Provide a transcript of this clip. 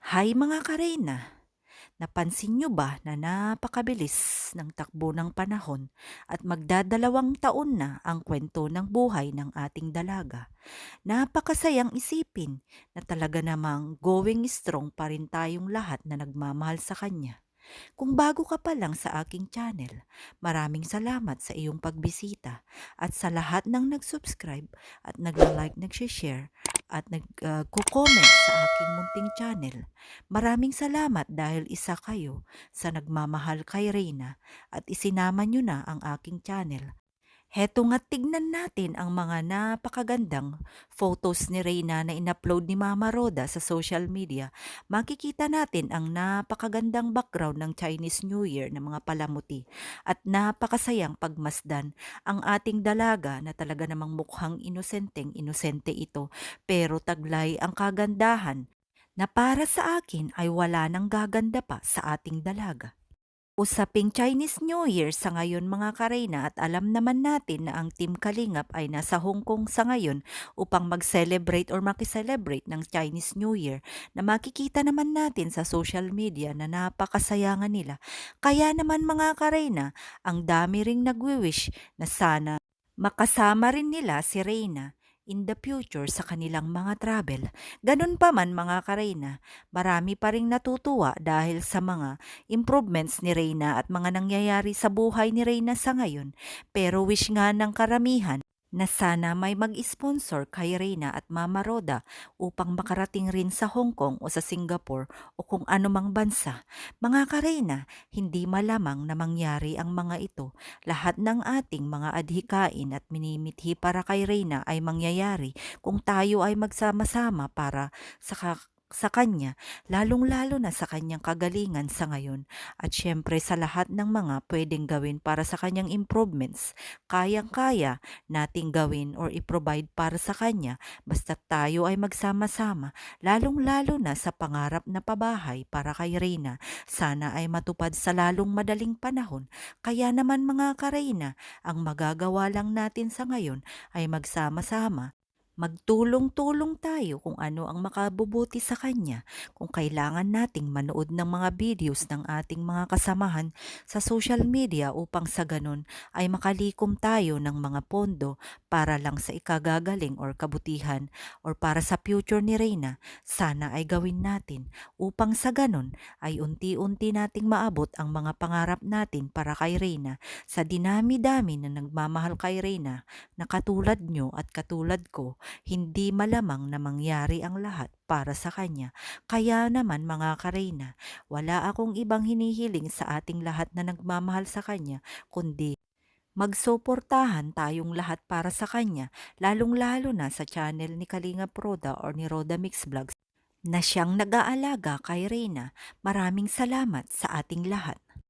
Hay mga karena, napansin nyo ba na napakabilis ng takbo ng panahon at magdadalawang taon na ang kwento ng buhay ng ating dalaga? Napakasayang isipin na talaga namang going strong pa rin tayong lahat na nagmamahal sa kanya. Kung bago ka pa lang sa aking channel, maraming salamat sa iyong pagbisita at sa lahat ng nag-subscribe at nagla-like, nag-share at nag-comment sa aking munting channel. Maraming salamat dahil isa kayo sa nagmamahal kay Reyna at isinama nyo na ang aking channel. Heto nga tignan natin ang mga napakagandang photos ni Reyna na inupload ni Mama Roda sa social media. Makikita natin ang napakagandang background ng Chinese New Year ng mga palamuti at napakasayang pagmasdan ang ating dalaga na talaga namang mukhang inosenteng inosente ito pero taglay ang kagandahan na para sa akin ay wala nang gaganda pa sa ating dalaga. Usaping Chinese New Year sa ngayon mga kareyna at alam naman natin na ang Team Kalingap ay nasa Hong Kong sa ngayon upang mag-celebrate or makiselebrate ng Chinese New Year na makikita naman natin sa social media na napakasayangan nila. Kaya naman mga kareyna, ang dami ring nagwi-wish na sana makasama rin nila si Reyna in the future sa kanilang mga travel. Ganun pa man mga kareyna, marami pa ring natutuwa dahil sa mga improvements ni Reyna at mga nangyayari sa buhay ni Reyna sa ngayon. Pero wish nga ng karamihan na sana may mag-sponsor kay Reyna at Mama Roda upang makarating rin sa Hong Kong o sa Singapore o kung anumang bansa. Mga kareyna, hindi malamang na mangyari ang mga ito. Lahat ng ating mga adhikain at minimithi para kay Reyna ay mangyayari kung tayo ay magsama-sama para sa kanya, lalong-lalo na sa kanyang kagalingan sa ngayon at syempre sa lahat ng mga pwedeng gawin para sa kanyang improvements, kayang-kaya nating gawin or i-provide para sa kanya basta tayo ay magsama-sama, lalong-lalo na sa pangarap na pabahay para kay Reyna. Sana ay matupad sa lalong madaling panahon. Kaya naman mga kareyna, ang magagawa lang natin sa ngayon ay magsama-sama. Magtulong-tulong tayo kung ano ang makabubuti sa kanya. Kung kailangan nating manood ng mga videos ng ating mga kasamahan sa social media upang sa ganun ay makalikom tayo ng mga pondo para lang sa ikagagaling or kabutihan or para sa future ni Reyna, sana ay gawin natin upang sa ganun ay unti-unti nating maabot ang mga pangarap natin para kay Reyna sa dinami-dami na nagmamahal kay Reyna na katulad nyo at katulad ko, hindi malamang na mangyari ang lahat para sa kanya. Kaya naman mga kareyna, wala akong ibang hinihiling sa ating lahat na nagmamahal sa kanya, kundi magsuportahan tayong lahat para sa kanya, lalong-lalo na sa channel ni Kalingap Roda or ni Roda Mix Vlogs na siyang nag-aalaga kay Reyna. Maraming salamat sa ating lahat.